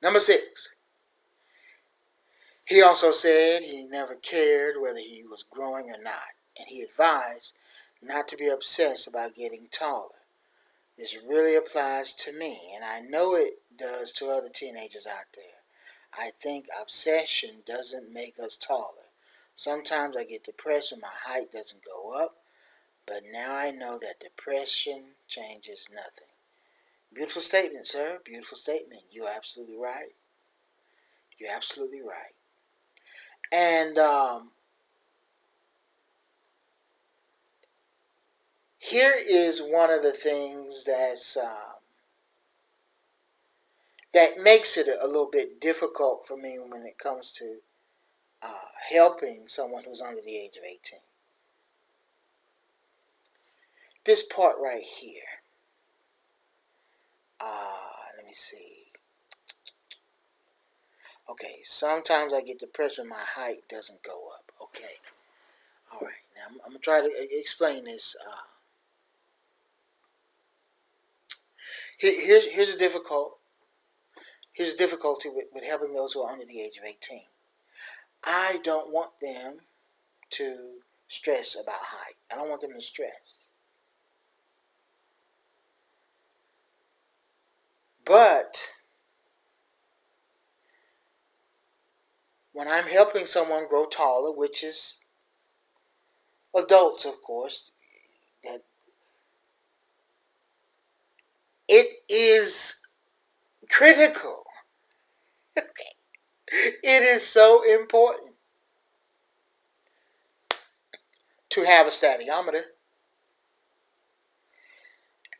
Number 6. He also said he never cared whether he was growing or not, and he advised not to be obsessed about getting taller. This really applies to me, and I know it does to other teenagers out there. I think obsession doesn't make us taller. Sometimes I get depressed when my height doesn't go up, but now I know that depression changes nothing. Beautiful statement, sir. Beautiful statement. You're absolutely right. You're absolutely right. And here is one of the things that makes it a little bit difficult for me when it comes to helping someone who's under the age of 18. This part right here. Let me see. Okay, sometimes I get depressed when my height doesn't go up. Okay. All right. Now I'm going to try to explain this. Here's a difficulty with helping those who are under the age of 18. I don't want them to stress about height. I don't want them to stress. But when I'm helping someone grow taller, which is adults, of course, that it is critical. Okay. It is so important to have a statiometer.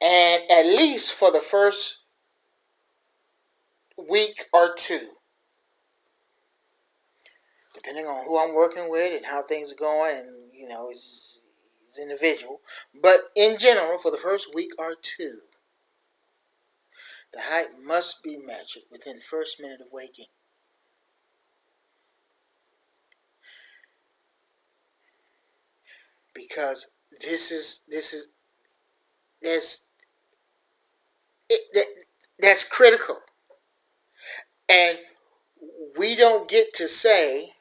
And at least for the first week or two, depending on who I'm working with and how things are going, and it's individual. But in general, for the first week or two, the height must be measured within the first minute of waking. Because that's critical. And we don't get to say,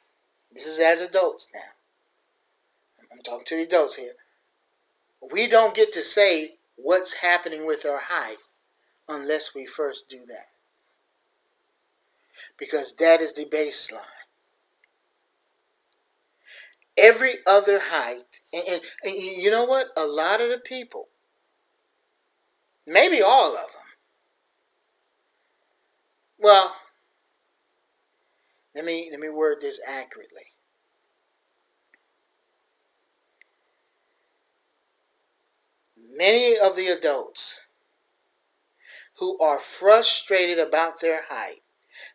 this is as adults now. I'm talking to the adults here. We don't get to say what's happening with our height unless we first do that. Because that is the baseline. Every other height, and you know what? A lot of the people, maybe all of them, well, let me word this accurately. Many of the adults who are frustrated about their height,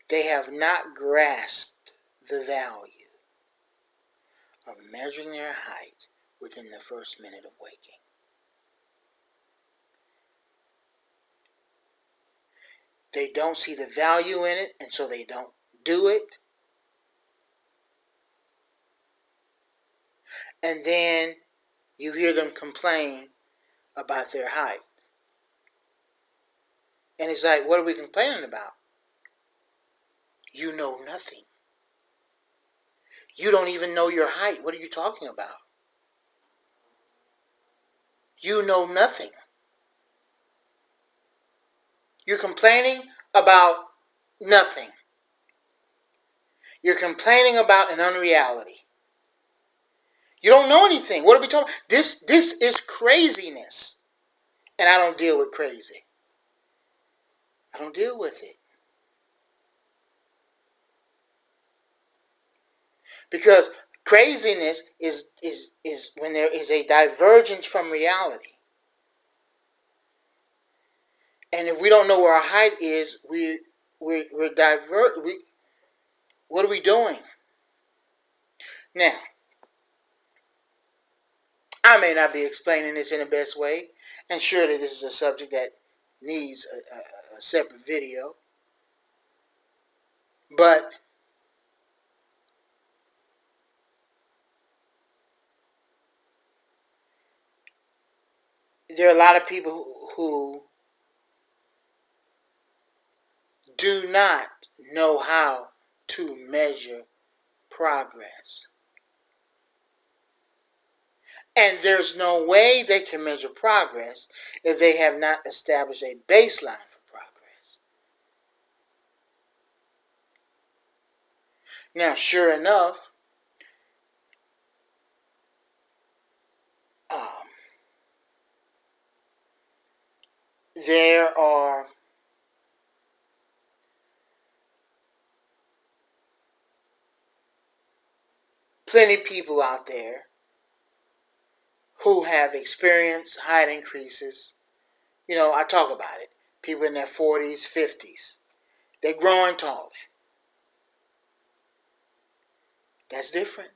they have not grasped the value of measuring their height within the first minute of waking. They don't see the value in it, and so they don't do it. And then you hear them complain about their height. And it's like, what are we complaining about? You know nothing. You don't even know your height. What are you talking about? You know nothing. You're complaining about nothing. You're complaining about an unreality. You don't know anything. What are we talking? This is craziness. And I don't deal with crazy. I don't deal with it. Because craziness is when there is a divergence from reality. And if we don't know where our height is, we're what are we doing? Now, I may not be explaining this in the best way, and surely this is a subject that needs a separate video. But there are a lot of people who do not know how to measure progress. And there's no way they can measure progress if they have not established a baseline for progress. Now, sure enough, there are plenty of people out there who have experienced height increases. I talk about it. People in their 40s, 50s. They're growing taller. That's different.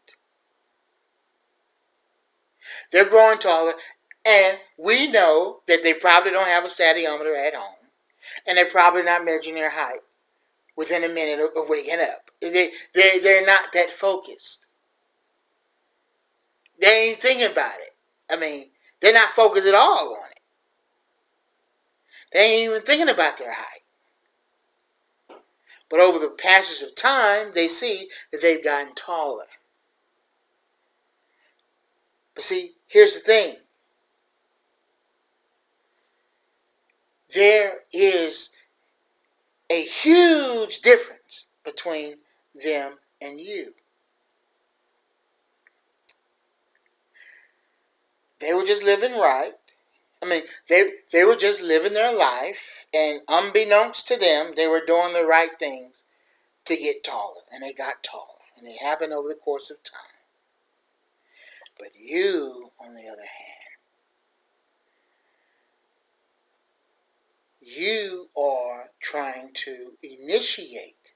They're growing taller, and we know that they probably don't have a stadiometer at home, and they're probably not measuring their height within a minute of waking up. They're not that focused. They ain't thinking about it. They're not focused at all on it. They ain't even thinking about their height. But over the passage of time, they see that they've gotten taller. But see, here's the thing. There is a huge difference between them and you. They were just living right. They were just living their life, and unbeknownst to them, they were doing the right things to get taller, and they got taller, and it happened over the course of time. But you, on the other hand, you are trying to initiate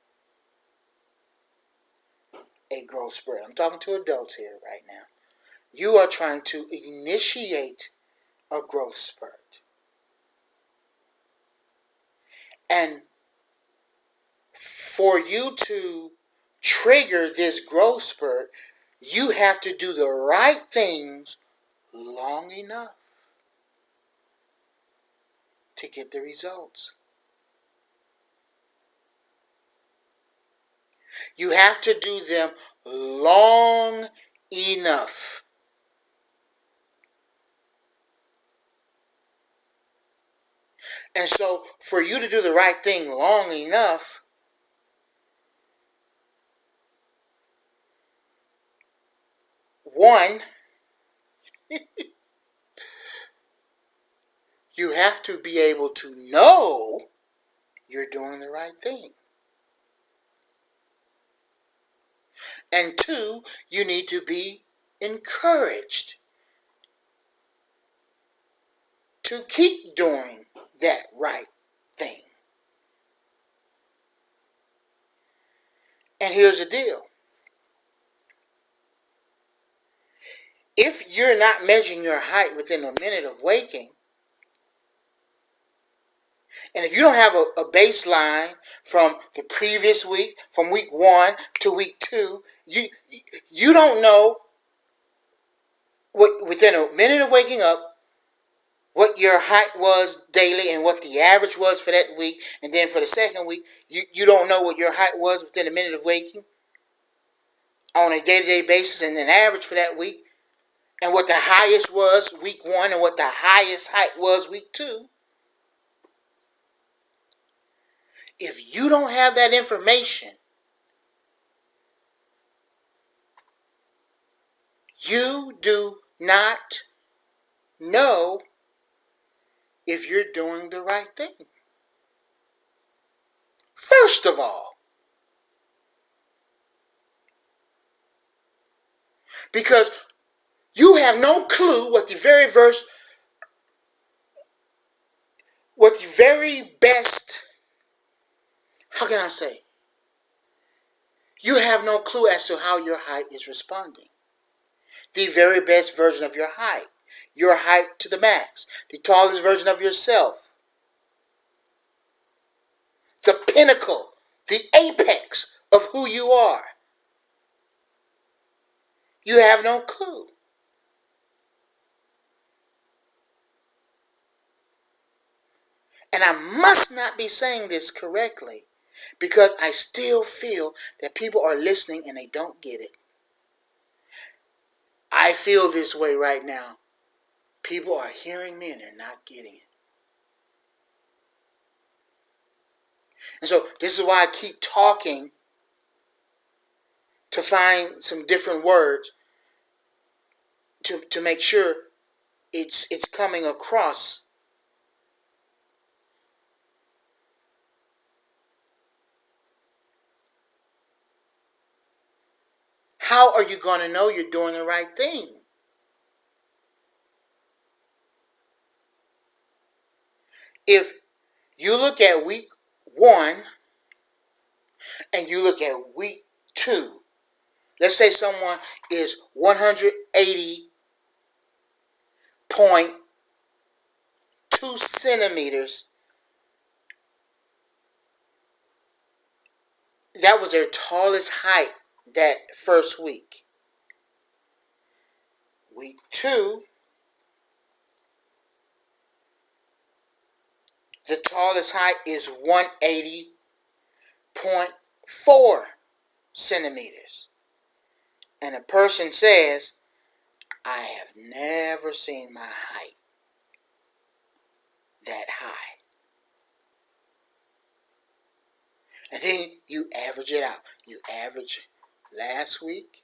a growth spurt. I'm talking to adults here right now. You are trying to initiate a growth spurt. And for you to trigger this growth spurt, you have to do the right things long enough to get the results. You have to do them long enough. And so, for you to do the right thing long enough, one, you have to be able to know you're doing the right thing. And two, you need to be encouraged to keep doing that right thing. And here's the deal. If you're not measuring your height within a minute of waking, and if you don't have a baseline from the previous week, from week 1 to week 2, you don't know what within a minute of waking up what your height was daily and what the average was for that week, and then for the second week, you don't know what your height was within a minute of waking on a day-to-day basis, and an average for that week, and what the highest was week 1 and what the highest height was week 2. If you don't have that information, you do not know if you're doing the right thing. First of all, because you have no clue what the very best, how can I say? You have no clue as to how your height is responding. The very best version of your height to the max, the tallest version of yourself, the pinnacle, the apex of who you are. You have no clue. And I must not be saying this correctly, because I still feel that people are listening and they don't get it. I feel this way right now. People are hearing me and they're not getting it. And so this is why I keep talking to find some different words to make sure it's coming across. How are you going to know you're doing the right thing? If you look at week 1 and you look at week 2, let's say someone is 180.2 centimeters. That was their tallest height that first week. Week 2, the tallest height is 180.4 centimeters. And a person says, I have never seen my height that high. And then you average it out. You average last week,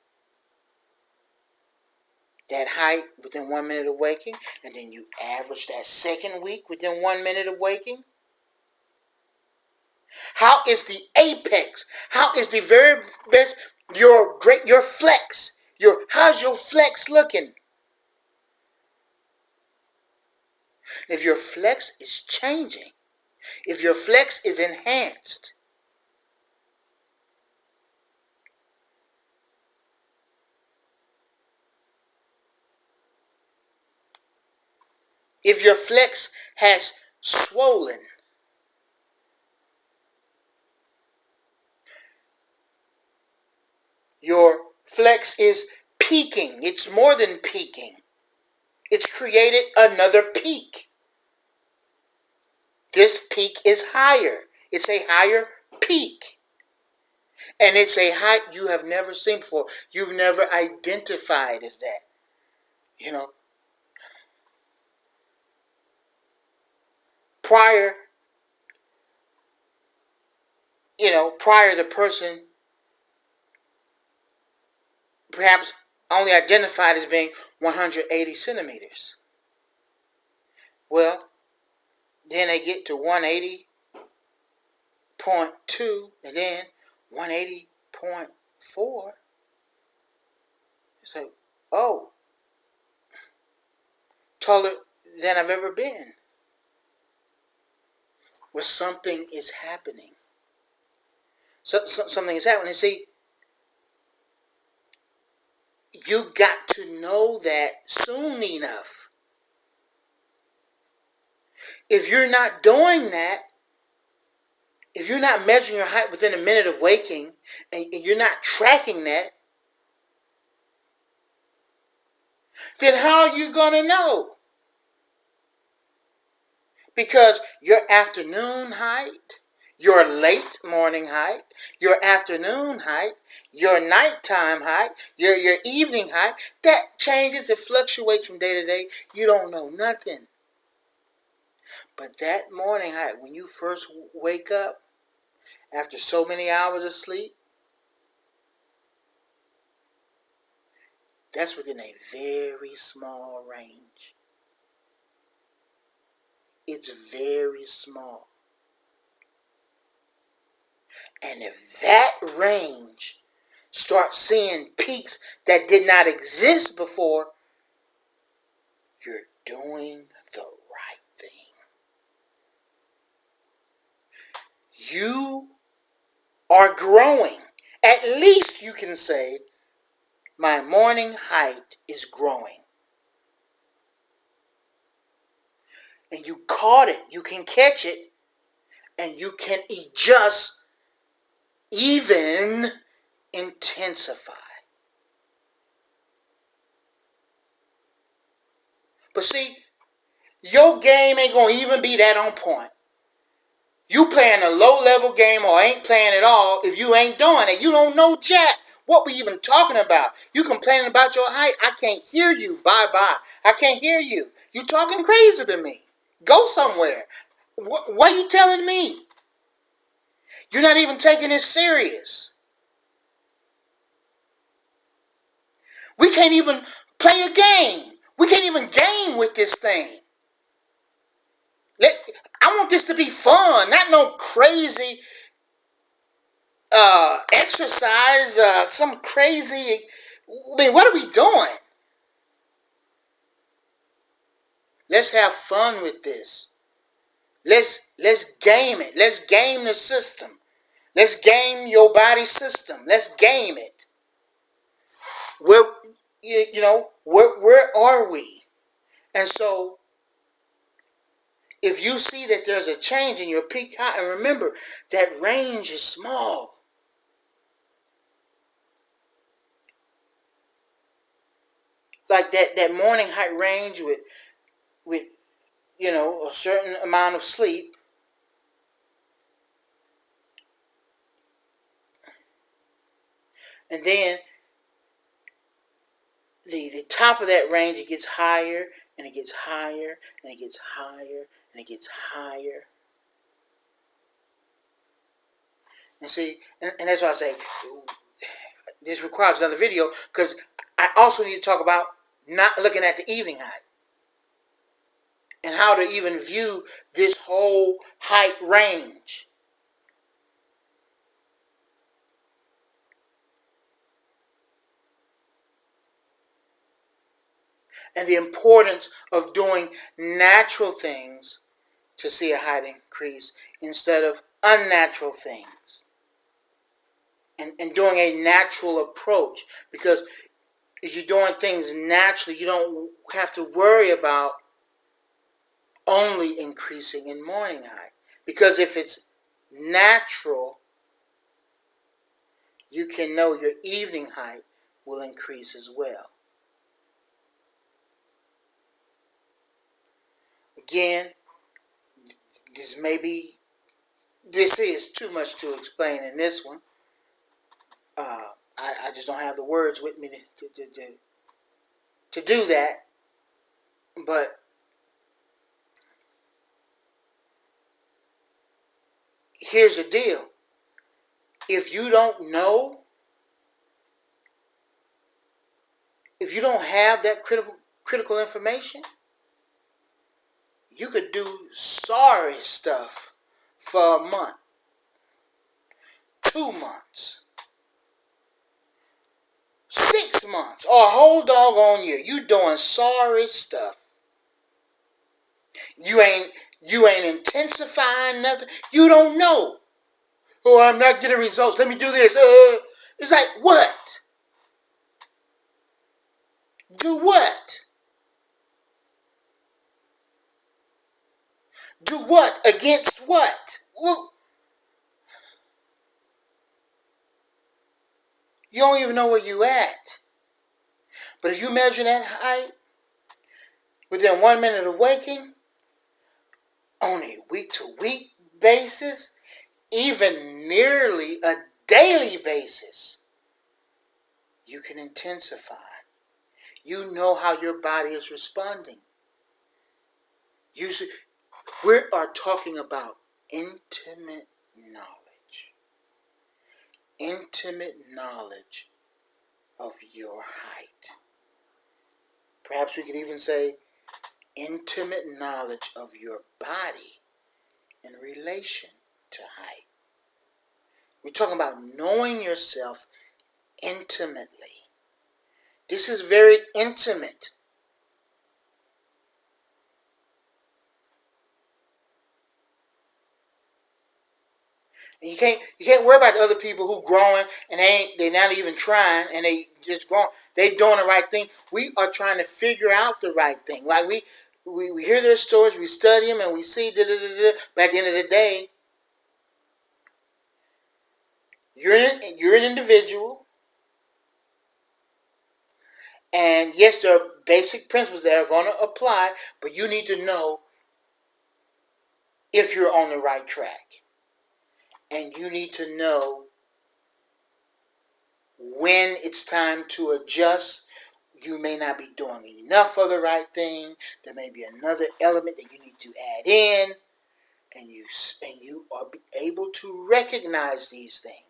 that height within 1 minute of waking, and then you average that second week within 1 minute of waking. How is the apex? How is the very best, your flex? How's your flex looking? If your flex is changing, if your flex is enhanced, if your flex has swollen, your flex is peaking. It's more than peaking. It's created another peak. This peak is higher. It's a higher peak. And it's a height you have never seen before. You've never identified as that. Prior the person perhaps only identified as being 180 centimeters. Well, then they get to 180.2 and then 180.4. It's like, oh, taller than I've ever been. Where something is happening. Something is happening. See, you got to know that soon enough. If you're not doing that, if you're not measuring your height within a minute of waking, and you're not tracking that, then how are you going to know? Because your afternoon height, your late morning height, your afternoon height, your nighttime height, your evening height, that changes, it fluctuates from day to day. You don't know nothing. But that morning height, when you first wake up, after so many hours of sleep, that's within a very small range. It's very small. And if that range starts seeing peaks that did not exist before, you're doing the right thing. You are growing. At least you can say, my morning height is growing. And you caught it. You can catch it. And you can adjust, even intensify. But see, your game ain't going to even be that on point. You playing a low-level game or ain't playing at all if you ain't doing it. You don't know jack. What we even talking about? You complaining about your height? I can't hear you. Bye-bye. I can't hear you. You talking crazy to me. Go somewhere. What are you telling me? You're not even taking it serious. We can't even play a game. We can't even game with this thing. I want this to be fun, not no crazy exercise, some crazy. I mean, what are we doing? Let's have fun with this. Let's game it. Let's game the system. Let's game your body system. Let's game it. Where where are we? And so, if you see that there's a change in your peak height, and remember that range is small. Like that morning height range with a certain amount of sleep. And then the top of that range, it gets higher and it gets higher and it gets higher and it gets higher. And see, and that's why I say this requires another video, because I also need to talk about not looking at the evening height and how to even view this whole height range. And the importance of doing natural things to see a height increase instead of unnatural things. And doing a natural approach. Because if you're doing things naturally, you don't have to worry about only increasing in morning height. Because if it's natural, you can know your evening height will increase as well. Again, this is too much to explain in this one. I just don't have the words with me to do that. But here's the deal. If you don't know, if you don't have that critical information, you could do sorry stuff for a month, 2 months, 6 months, or a whole doggone year. You doing sorry stuff. You ain't intensifying nothing. You don't know. Oh, I'm not getting results. Let me do this. It's like, what? Do what? Do what? Against what? Well, you don't even know where you at. But if you measure that height within 1 minute of waking, on a week-to-week basis, even nearly a daily basis, you can intensify. You know how your body is responding. We are talking about intimate knowledge. Intimate knowledge of your height. Perhaps we could even say intimate knowledge of your body in relation to height. We're talking about knowing yourself intimately. This is very intimate. And you can't worry about the other people who growing and they're not even trying and they just growing. They doing the right thing. We are trying to figure out the right thing. Like we hear their stories, we study them, and we see but at the end of the day, you're an individual, and yes, there are basic principles that are going to apply, but you need to know if you're on the right track. And you need to know when it's time to adjust. You may not be doing enough of the right thing. There may be another element that you need to add in. And you are able to recognize these things.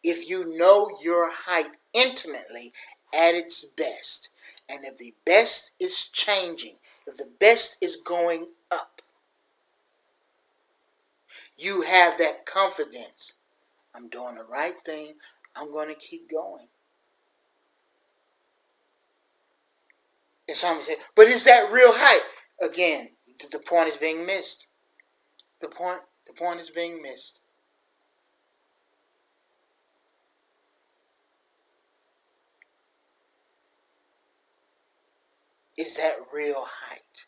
If you know your height intimately at its best, and if the best is changing, if the best is going up, you have that confidence. I'm doing the right thing. I'm going to keep going. And someone say, but is that real height? Again, the point is being missed. The point is being missed. Is that real height?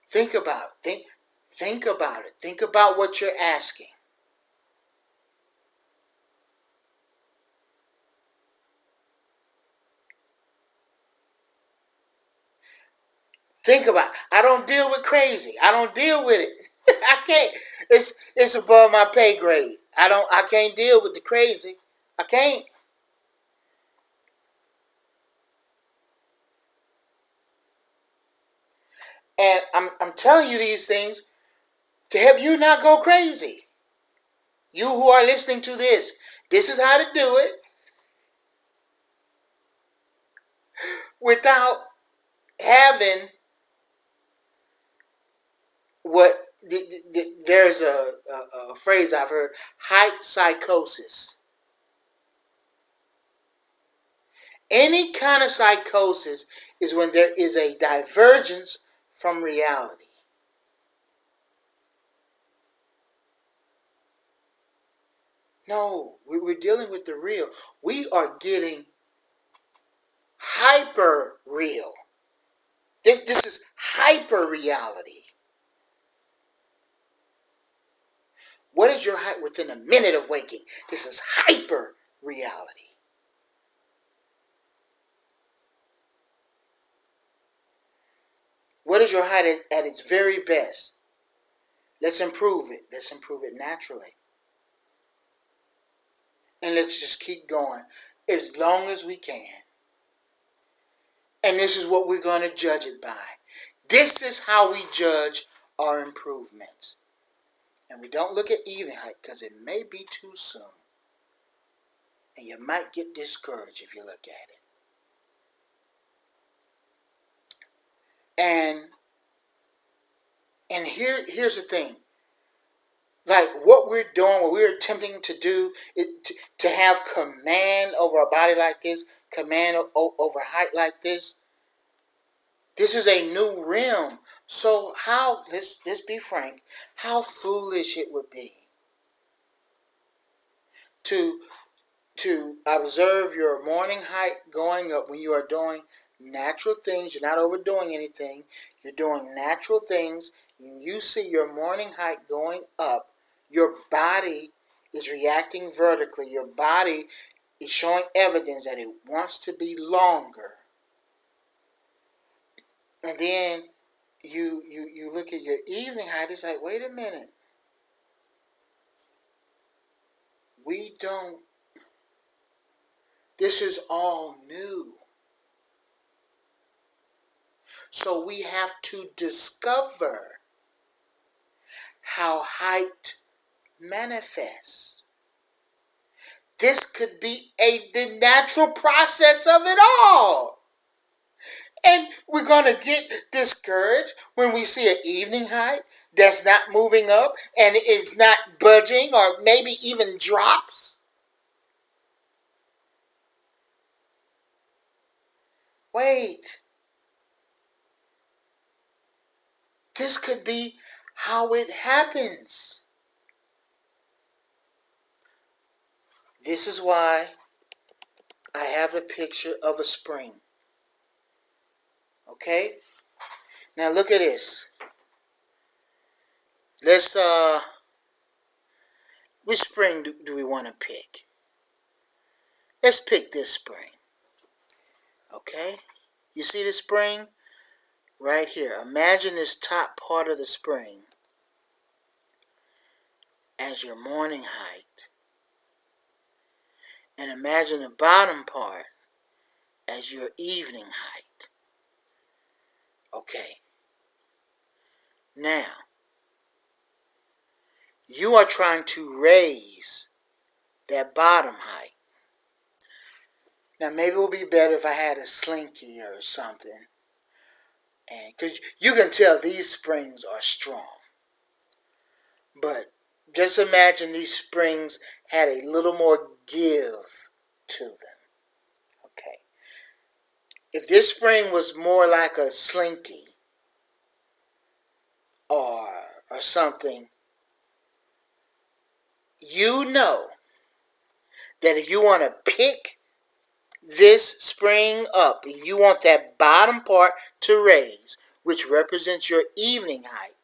Think about it. Think about it. Think about what you're asking. Think about it. I don't deal with crazy. I don't deal with it. I can't. It's above my pay grade. I can't deal with the crazy. I can't. And I'm telling you these things to help you not go crazy. You who are listening to this is how to do it without having what there's a phrase I've heard: height psychosis. Any kind of psychosis is when there is a divergence from reality. No, we're dealing with the real. We are getting hyper real. This is hyper reality. What is your height within a minute of waking? This is hyper reality. What is your height at its very best? Let's improve it. Let's improve it naturally. And let's just keep going as long as we can. And this is what we're going to judge it by. This is how we judge our improvements. And we don't look at evening height because it may be too soon. And you might get discouraged if you look at it. And here's the thing. Like what we're doing, what we're attempting to do, to have command over a body like this, command over height like this. This is a new realm. So let's be frank, how foolish it would be to observe your morning height going up when you are doing natural things. You're not overdoing anything. You're doing natural things. You see your morning height going up. Your body is reacting vertically. Your body is showing evidence that it wants to be longer. And then you look at your evening height. It's like, wait a minute. This is all new. So we have to discover how height manifests. This could be the natural process of it all. And we're going to get discouraged when we see an evening height that's not moving up and is not budging or maybe even drops. Wait. This could be how it happens. This is why I have a picture of a spring. Okay? Now look at this. Let's, which spring do we want to pick? Let's pick this spring. Okay? You see the spring? right here. Imagine this top part of the spring as your morning height. And imagine the bottom part as your evening height. Okay. Now, you are trying to raise that bottom height. Now, maybe it would be better if I had a slinky or something. And because you can tell these springs are strong. But just imagine these springs had a little more give to them. Okay. If this spring was more like a slinky or something, you know that if you want to pick this spring up and you want that bottom part to raise, which represents your evening height,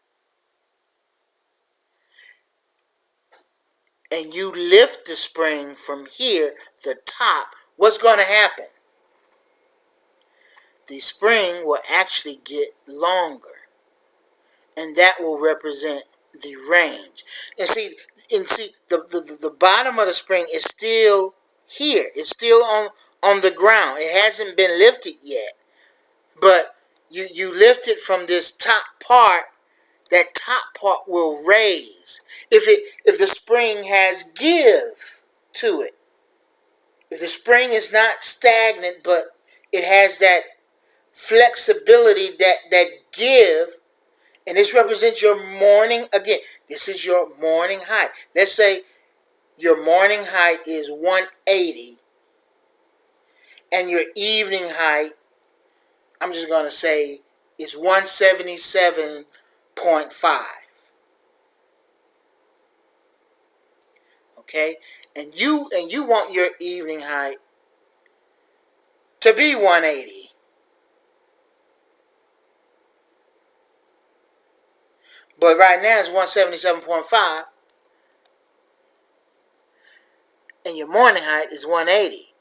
and you lift the spring from here, the top, what's going to happen? The spring will actually get longer, and that will represent the range. And see, the bottom of the spring is still here. It's still on the ground. It hasn't been lifted yet. But you lift it from this top part. That top part will raise. If the spring has give to it. If the spring is not stagnant, but it has that flexibility, that give, and this represents your morning. Again, this is your morning height. Let's say your morning height is 180, and your evening height, I'm just going to say, is 177.5. Okay? And you want your evening height to be 180. But right now it's 177.5. And your morning height is 180.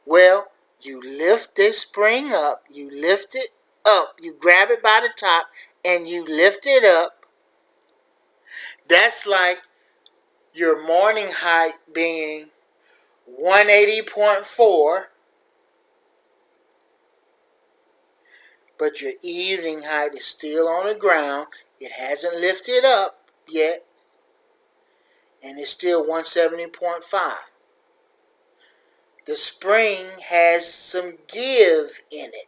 Well, you lift this spring up, you lift it up, you grab it by the top, and you lift it up. That's like your morning height being 180.4, but your evening height is still on the ground. It hasn't lifted up yet, and it's still 170.5. The spring has some give in it.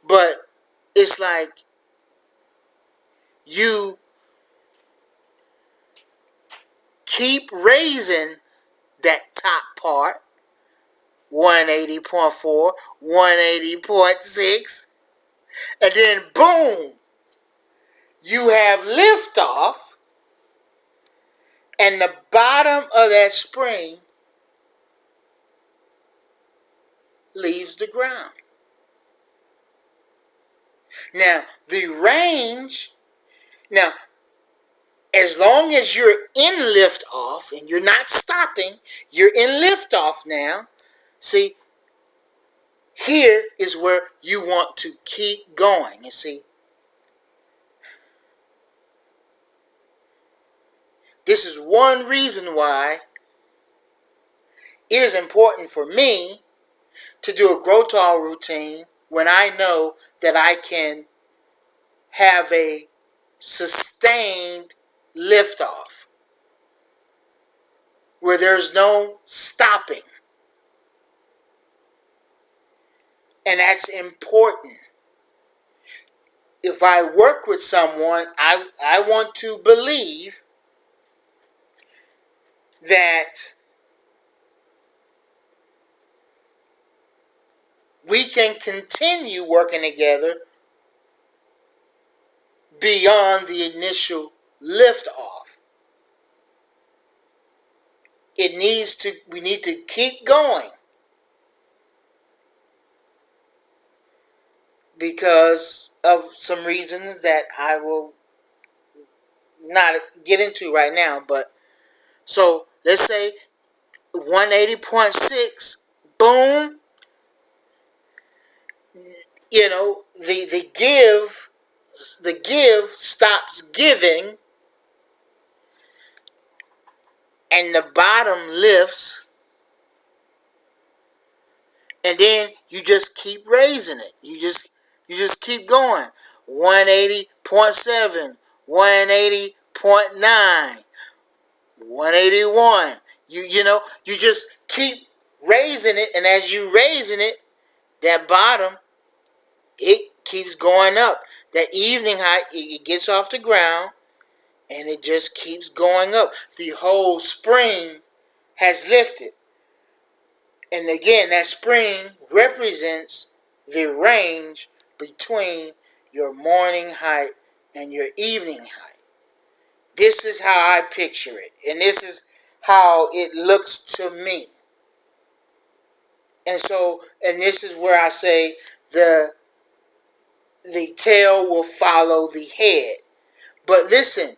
But it's like you keep raising that top part, 180.4, 180.6, and then boom, you have liftoff, and the bottom of that spring leaves the ground. Now, the range, now, as long as you're in liftoff and you're not stopping, you're in liftoff now. See, here is where you want to keep going, you see. This is one reason why it is important for me to do a grow tall routine when I know that I can have a sustained liftoff where there's no stopping. And that's important. If I work with someone, I want to believe that we can continue working together beyond the initial liftoff. We need to keep going because of some reasons that I will not get into right now. But so let's say 180.6, boom, the give stops giving, and the bottom lifts, and then you just keep raising it. You just keep going. 180.7, 180.9, 181. You just keep raising it, and as you raising it, that bottom, it keeps going up. That evening height, it gets off the ground, and it just keeps going up. The whole spring has lifted. And again, that spring represents the range between your morning height and your evening height. This is how I picture it, and this is how it looks to me. And this is where I say the tail will follow the head. But listen,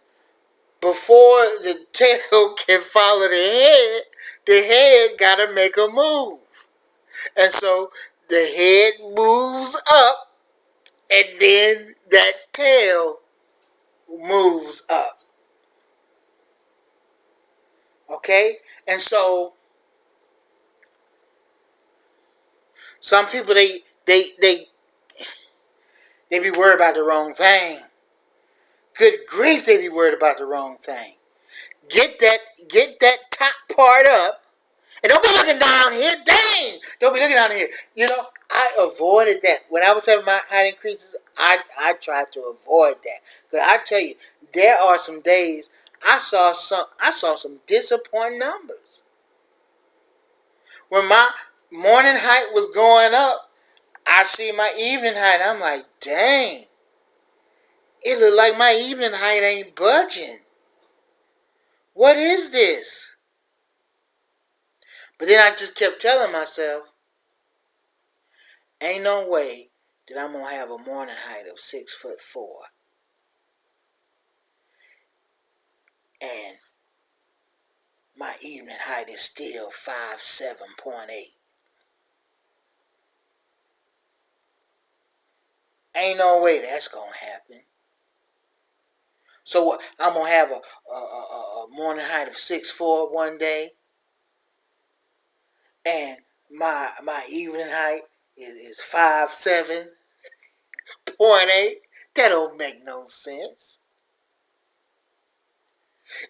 before the tail can follow the head got to make a move. And so the head moves up, and then that tail moves up. Okay? And so some people they be worried about the wrong thing. Good grief, they be worried about the wrong thing. Get that top part up. And don't be looking down here. Dang! Don't be looking down here. I avoided that. When I was having my height increases, I tried to avoid that. Because I tell you, there are some days I saw some disappointing numbers. When my morning height was going up, I see my evening height, and I'm like, dang. It look like my evening height ain't budging. What is this? But then I just kept telling myself, ain't no way that I'm going to have a morning height of 6'4", and my evening height is still 5'7.8". Ain't no way that's going to happen. So what? I'm going to have a morning height of 6'4" one day, and my evening height is 5'7.8". That don't make no sense.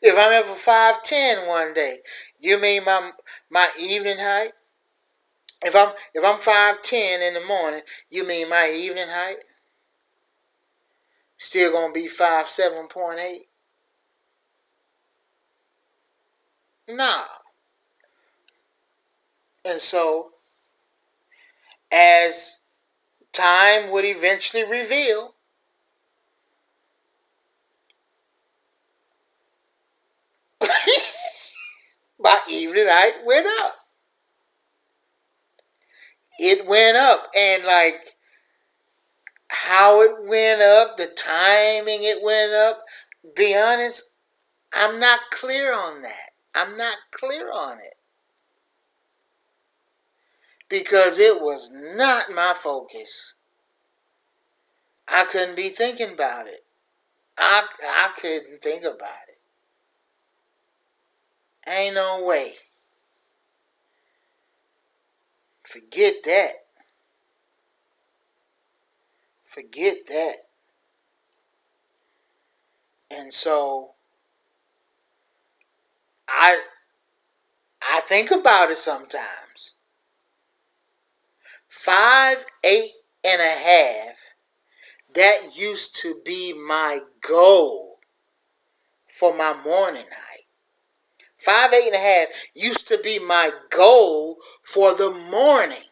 If I'm ever 5'10" one day, you mean my evening height? If I'm 5'10" in the morning, you mean my evening height still gonna be 5'7.8"? Nah. And so, as time would eventually reveal, my evening height went up. It went up, and like how it went up, the timing it went up, be honest, I'm not clear on that. I'm not clear on it. Because it was not my focus. I couldn't be thinking about it. I couldn't think about it. Ain't no way. Forget that. Forget that. And so I think about it sometimes. 5'8.5", that used to be my goal for my morning height. 5'8.5" used to be my goal for the morning.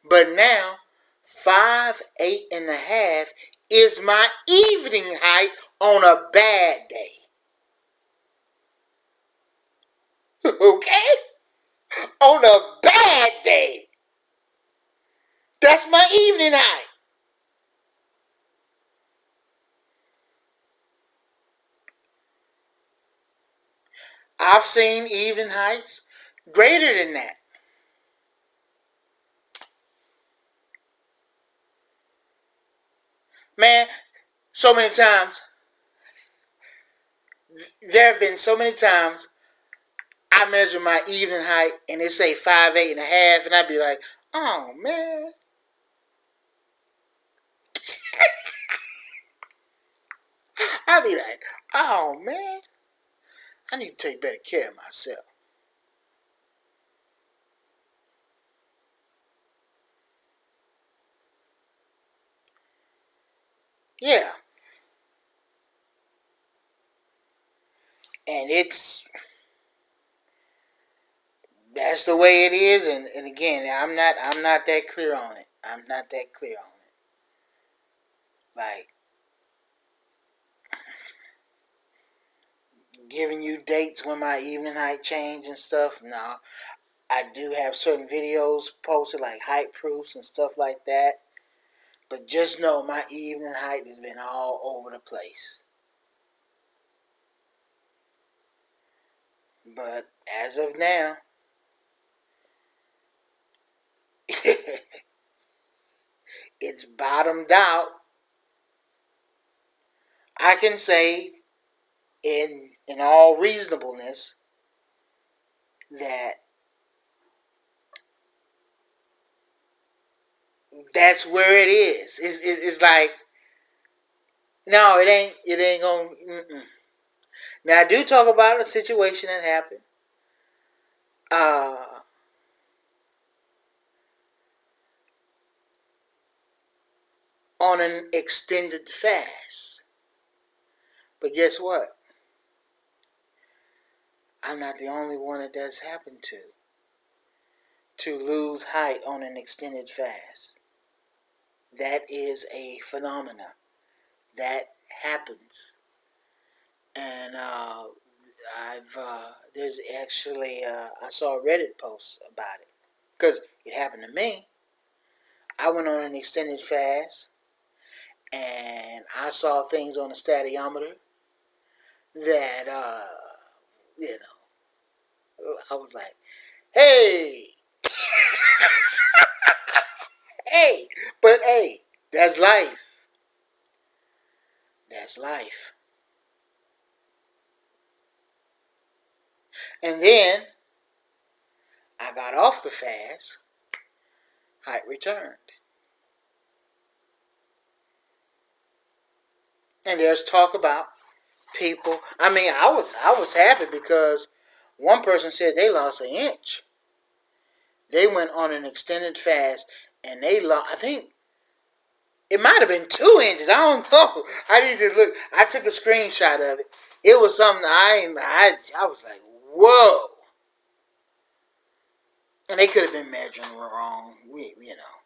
But now, 5'8.5" is my evening height on a bad day. Okay? On a bad day. That's my evening height. I've seen evening heights greater than that. Man, so many times, there have been so many times I measure my evening height and it say 5'8.5", and I'd be like, oh man. I'd be like, oh man, I need to take better care of myself. Yeah. And that's the way it is, and again, I'm not that clear on it. I'm not that clear on it. Like giving you dates when my evening height change and stuff. No. I do have certain videos posted like height proofs and stuff like that. But just know my evening height has been all over the place. But as of now, it's bottomed out. I can say in all reasonableness that that's where it is. It's like, no, it ain't gonna. Mm-mm. Now I do talk about a situation that happened. Uh, on an extended fast. But guess what? I'm not the only one that that's happened to. To lose height on an extended fast. That is a phenomena. That happens. And there's actually, I saw a Reddit post about it. Because it happened to me. I went on an extended fast. And I saw things on the statiometer that, you know, I was like, hey, hey, but hey, that's life. That's life. And then I got off the fast, height returned. And there's talk about people. I mean, I was happy because one person said they lost an inch. They went on an extended fast and they lost. I think it might have been 2 inches. I don't know. I need to look. I took a screenshot of it. It was something I was like, whoa. And they could have been measuring wrong. You know.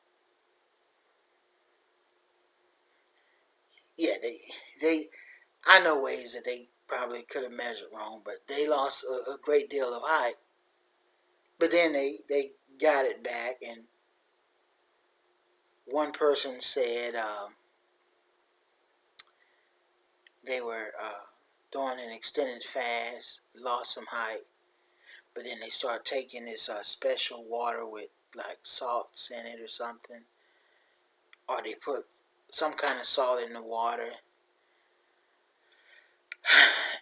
Yeah, they I know ways that they probably could have measured wrong, but they lost a great deal of height. But then they got it back, and one person said they were doing an extended fast, lost some height, but then they start taking this special water with like salts in it or something, or they put some kind of salt in the water,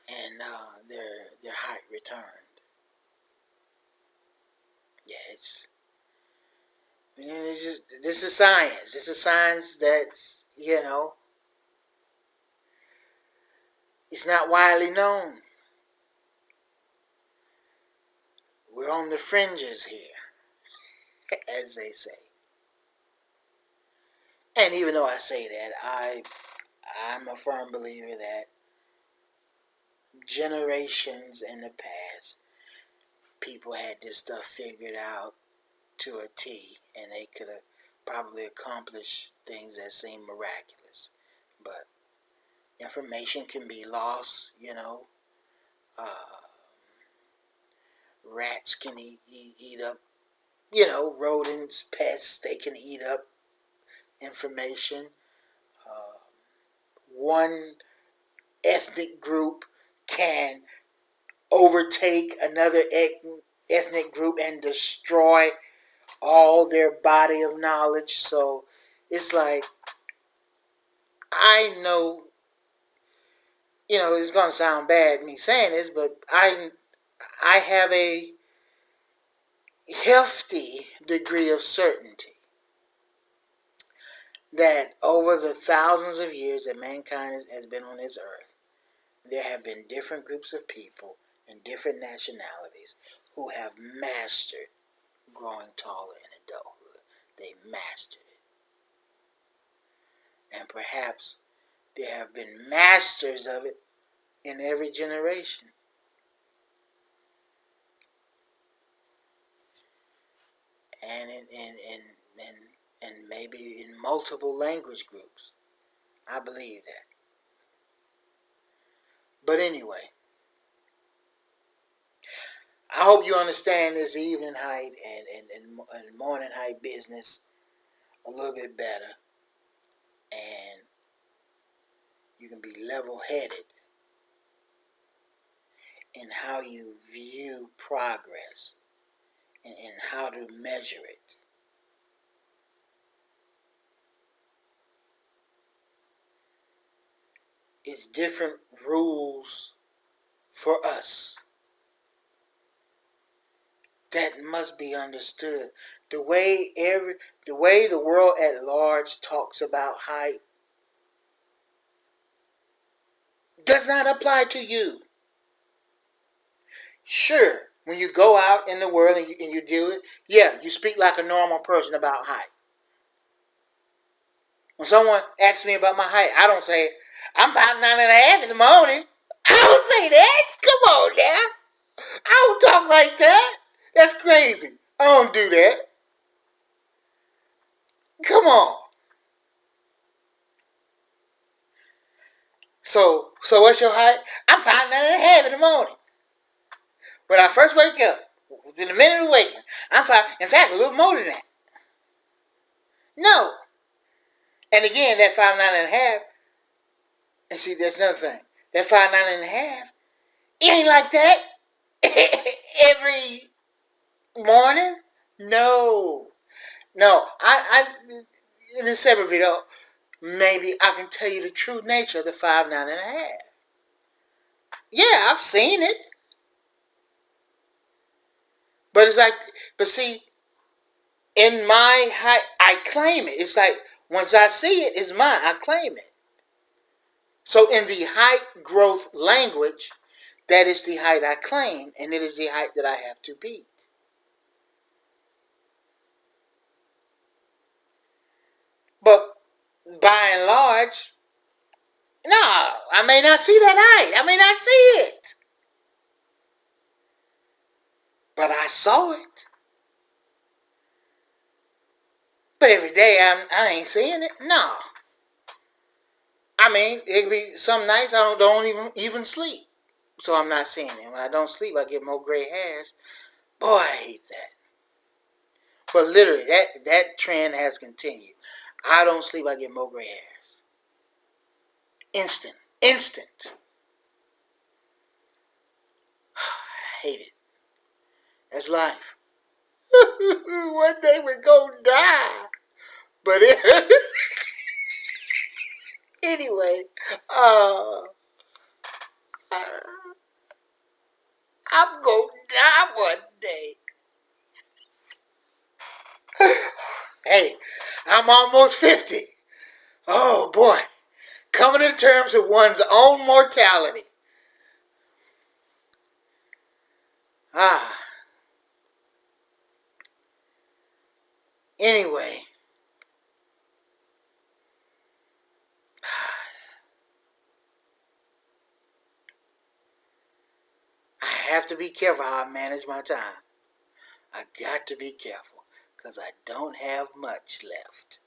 and their height returned. Yeah, this is science. This is science that's, it's not widely known. We're on the fringes here, as they say. And even though I say that, I'm a firm believer that generations in the past, people had this stuff figured out to a T, and they could have probably accomplished things that seem miraculous. But information can be lost, rats can eat up, rodents, pests, they can eat up information. One ethnic group can overtake another ethnic group and destroy all their body of knowledge. So it's like, I know, it's going to sound bad me saying this, but I have a hefty degree of certainty that over the thousands of years that mankind has been on this earth, there have been different groups of people and different nationalities who have mastered growing taller in adulthood. They mastered it. And perhaps there have been masters of it in every generation. And maybe in multiple language groups. I believe that. But anyway, I hope you understand this evening height and morning height business a little bit better. And you can be level-headed in how you view progress and how to measure it. It's different rules for us that must be understood. The way the world at large talks about height does not apply to you. Sure, when you go out in the world and you deal with it, yeah, you speak like a normal person about height. When someone asks me about my height, I don't say, I'm 5'9.5" in the morning. I don't say that. Come on now. I don't talk like that. That's crazy. I don't do that. Come on. So what's your height? I'm 5'9.5" in the morning. When I first wake up, within a minute of waking, I'm 5. In fact, a little more than that. No. And again, that 5'9.5", and see, that's another thing. That 5'9.5", it ain't like that every morning. No. I in this separate video, maybe I can tell you the true nature of the 5'9.5". Yeah, I've seen it. But it's like, see, in my height, I claim it. It's like, once I see it, it's mine. I claim it. So in the height growth language, that is the height I claim, and it is the height that I have to beat. But by and large, no, I may not see that height. I may not see it. But I saw it. But every day I ain't seeing it. No. I mean, it could be some nights I don't even sleep. So I'm not seeing it. When I don't sleep, I get more gray hairs. Boy, I hate that. But literally, that trend has continued. I don't sleep, I get more gray hairs. Instant. I hate it. That's life. One day we're gonna die. But anyway, I'm gonna die one day. Hey, I'm almost 50. Oh boy. Coming to terms with one's own mortality. Anyway. I have to be careful how I manage my time. I got to be careful because I don't have much left.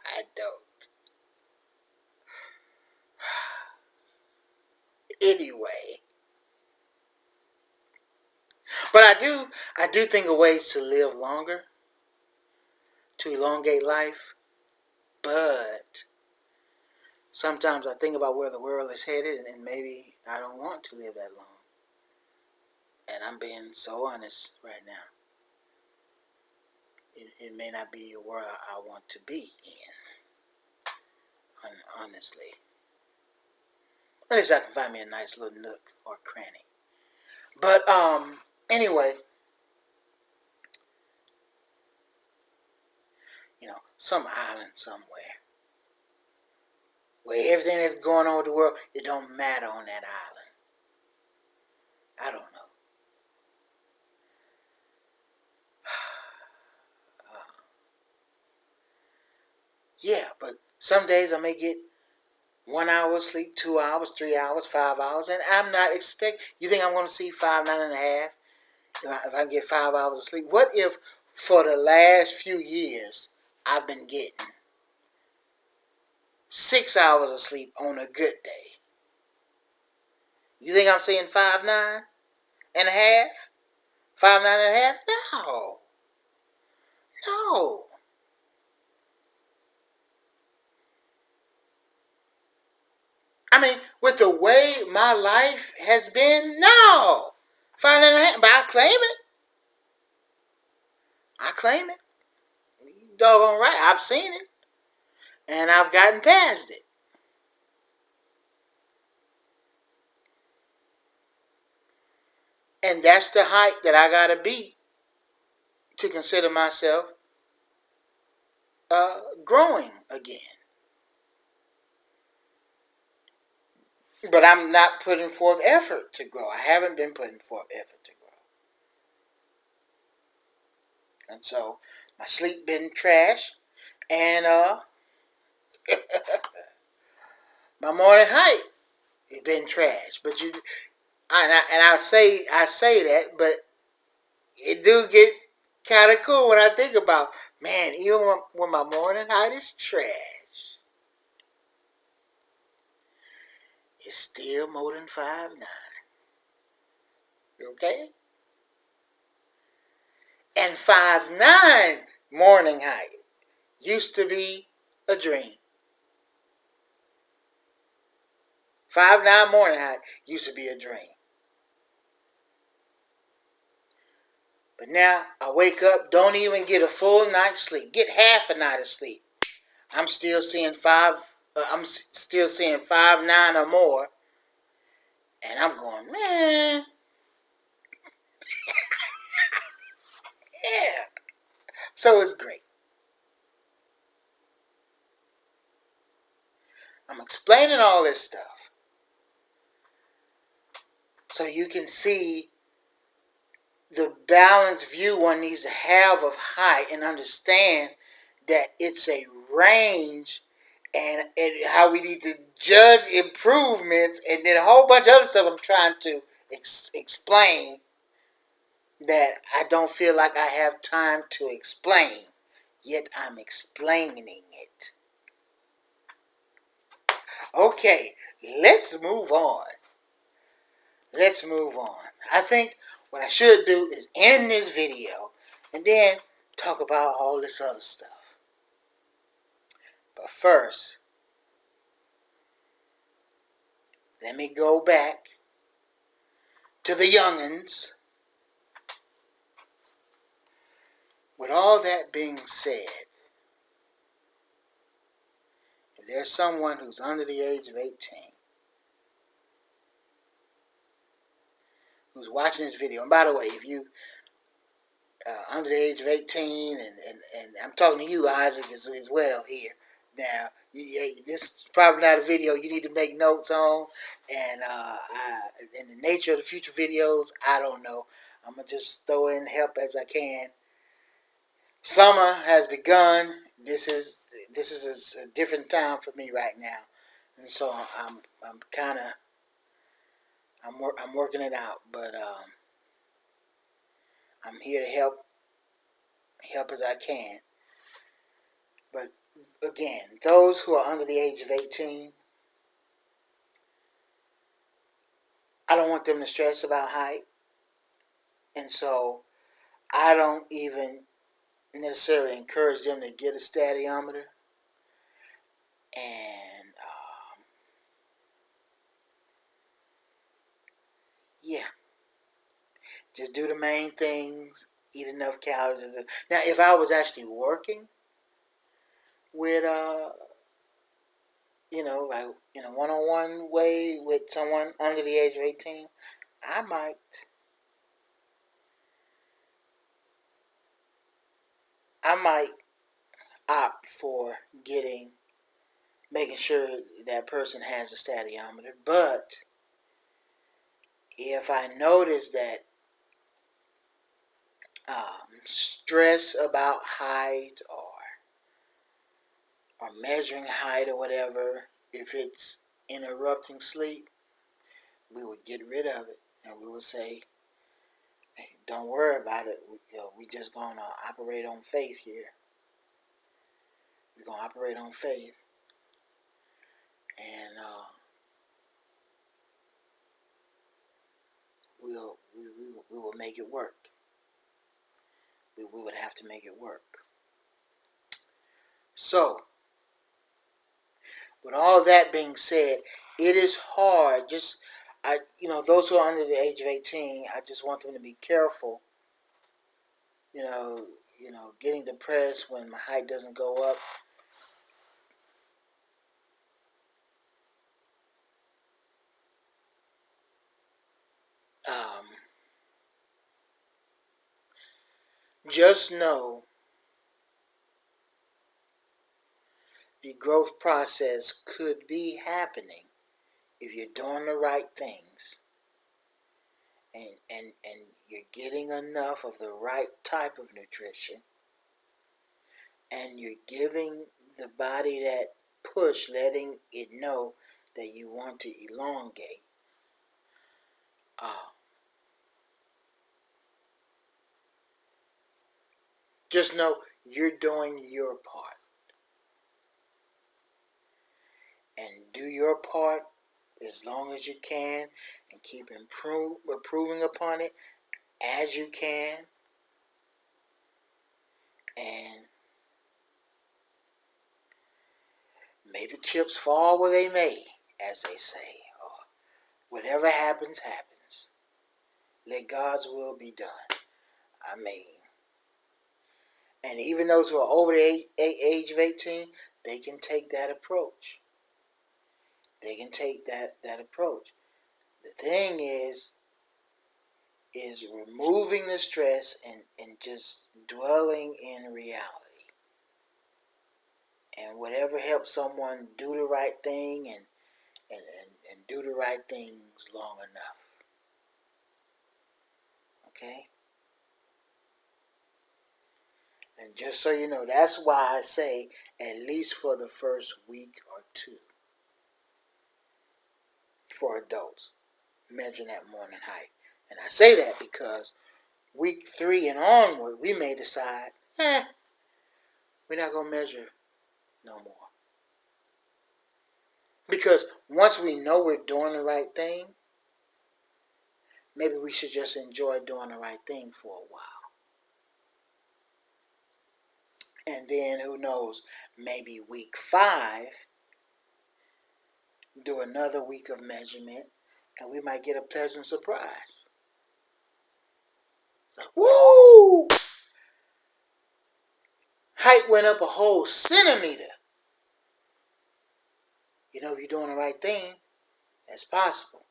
I don't. Anyway. But I do think of ways to live longer, to elongate life. But sometimes I think about where the world is headed, and maybe I don't want to live that long. And I'm being so honest right now. It may not be a world I want to be in. honestly. At least I can find me a nice little nook or cranny. But anyway, some island somewhere where everything that's going on with the world, it don't matter on that island. I don't know. Yeah, but some days I may get 1 hour sleep, 2 hours, 3 hours, 5 hours, and I'm not you think I'm going to see 5, 9.5? If I get 5 hours of sleep? What if for the last few years I've been getting 6 hours of sleep on a good day? You think I'm saying 5, 9.5? 5, 9.5? No. No. I mean, with the way my life has been, no. 5, 9.5, but I claim it. I claim it. You doggone right. I've seen it. And I've gotten past it. And that's the height that I gotta be to consider myself growing again. But I'm not putting forth effort to grow. I haven't been putting forth effort to grow. And so my sleep been trash, and my morning height has been trash. But I say that, but it do get kind of cool when I think about, man, even when my morning height is trash, it's still more than 5'9". Okay? And 5'9" morning height used to be a dream. 5'9" morning height used to be a dream. But now I wake up, don't even get a full night's sleep, get half a night of sleep. I'm still seeing 5'9" or more, and I'm going, man, yeah. So it's great. I'm explaining all this stuff so you can see the balanced view one needs to have of height and understand that it's a range, and how we need to judge improvements, and then a whole bunch of other stuff I'm trying to explain that I don't feel like I have time to explain, yet I'm explaining it. Okay, let's move on. I think what I should do is end this video and then talk about all this other stuff. But first, let me go back to the younguns. With all that being said, if there's someone who's under the age of 18 who's watching this video, and by the way, if you under the age of 18, and I'm talking to you, Isaac, as well here. Now, this is probably not a video you need to make notes on, and the nature of the future videos, I don't know. I'm going to just throw in help as I can. Summer has begun. This is a different time for me right now, and so I'm kind of I'm working it out, but I'm here to help as I can. But again, those who are under the age of 18, I don't want them to stress about height, and so I don't even necessarily encourage them to get a stadiometer. And yeah, just do the main things, eat enough calories. Now, if I was actually working with like in a one-on-one way with someone under the age of 18, I might opt for making sure that person has a stadiometer. But if I notice that stress about height or measuring height or whatever, if it's interrupting sleep, we would get rid of it, and we would say, hey, don't worry about it. We just gonna operate on faith here. We're gonna operate on faith, and we will make it work. We would have to make it work. So, with all that being said, it is hard. Those who are under the age of 18, I just want them to be careful. Getting depressed when my height doesn't go up. Just know the growth process could be happening if you're doing the right things and you're getting enough of the right type of nutrition and you're giving the body that push, letting it know that you want to elongate. Just know you're doing your part. And do your part as long as you can and keep improving upon it as you can. And may the chips fall where they may, as they say. Or whatever happens, happens. Let God's will be done. And even those who are over the age of 18, they can take that approach. They can take that approach. The thing is removing the stress and just dwelling in reality. And whatever helps someone do the right thing and do the right things long enough. Okay? And just so you know, that's why I say at least for the first week or two for adults, measuring that morning height. And I say that because week 3 and onward, we may decide, we're not going to measure no more. Because once we know we're doing the right thing, maybe we should just enjoy doing the right thing for a while. And then, who knows, maybe week 5, do another week of measurement, and we might get a pleasant surprise. Like, woo! Height went up a whole centimeter. If you're doing the right thing, that's possible.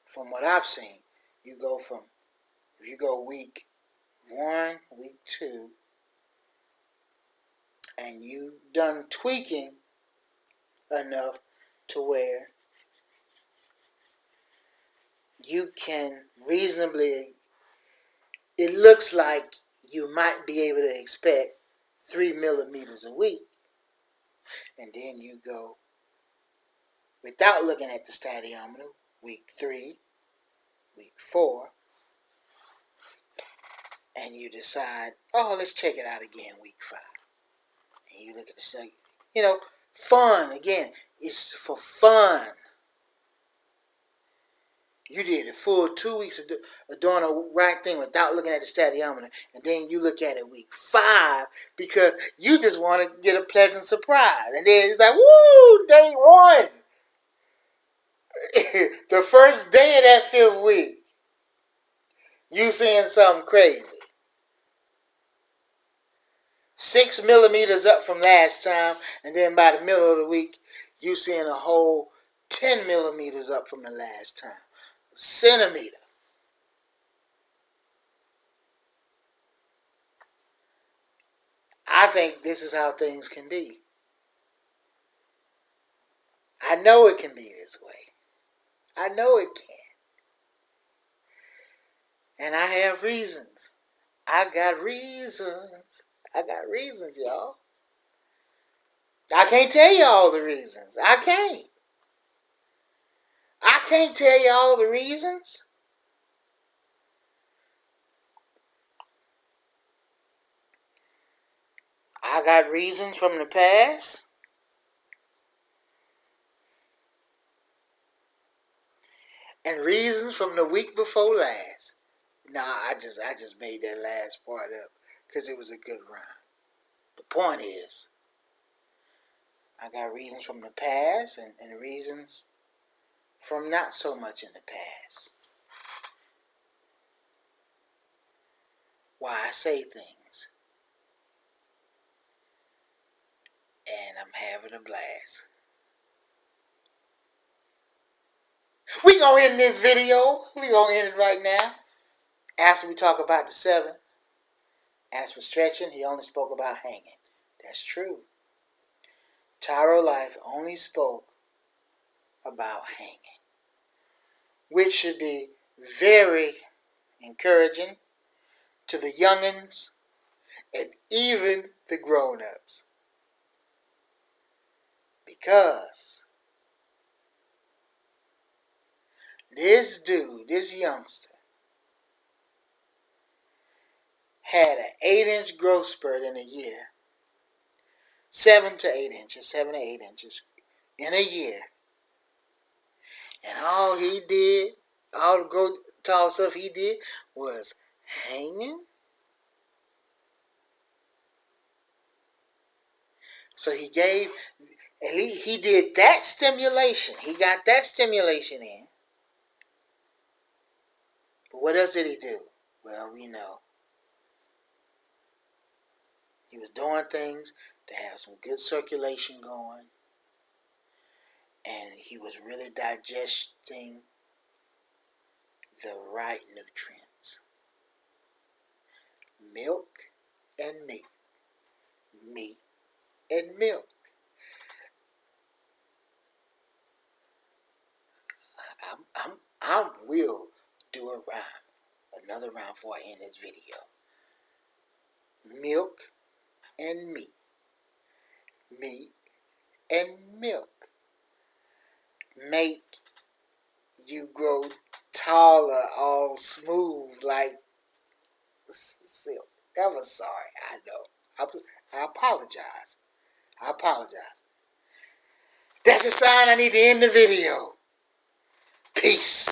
From what I've seen, if you go week 1, week 2, and you done tweaking enough to where you can reasonably, it looks like you might be able to expect 3 millimeters a week. And then you go, without looking at the stadiometer, week 3, week 4, and you decide, let's check it out again, week 5. And you look at the second, fun, again, it's for fun. You did a full 2 weeks of doing the right thing without looking at the stadiometer, and then you look at it week 5 because you just want to get a pleasant surprise. And then it's like, woo, day 1. The first day of that 5th week, you seeing something crazy. 6 millimeters up from last time, and then by the middle of the week, you seeing a whole 10 millimeters up from the last time. Centimeter. I think this is how things can be. I know it can be this way. I know it can. And I have reasons. I got reasons. I got reasons, y'all. I can't tell you all the reasons. I can't. I can't tell you all the reasons. I got reasons from the past. And reasons from the week before last. Nah, I just made that last part up because it was a good rhyme. The point is, I got reasons from the past and reasons from not so much in the past. Why I say things. And I'm having a blast. We gonna end this video. We gonna end it right now. After we talk about the 7. As for stretching, he only spoke about hanging. That's true. Tyro Life only spoke about hanging, which should be very encouraging to the younguns and even the grown-ups. Because this dude, this youngster, had an 8-inch growth spurt in a year. 7 to 8 inches in a year. And all he did, all the growth tall stuff he did was hanging. So he did that stimulation. He got that stimulation in. But what else did he do? Well, we know. He was doing things to have some good circulation going. And he was really digesting the right nutrients. Milk and meat. Meat and milk. I will do a rhyme. Another rhyme before I end this video. Milk and meat. Meat and milk. Make you grow taller, all smooth like silk. That was sorry, I know. I apologize. That's a sign I need to end the video. Peace.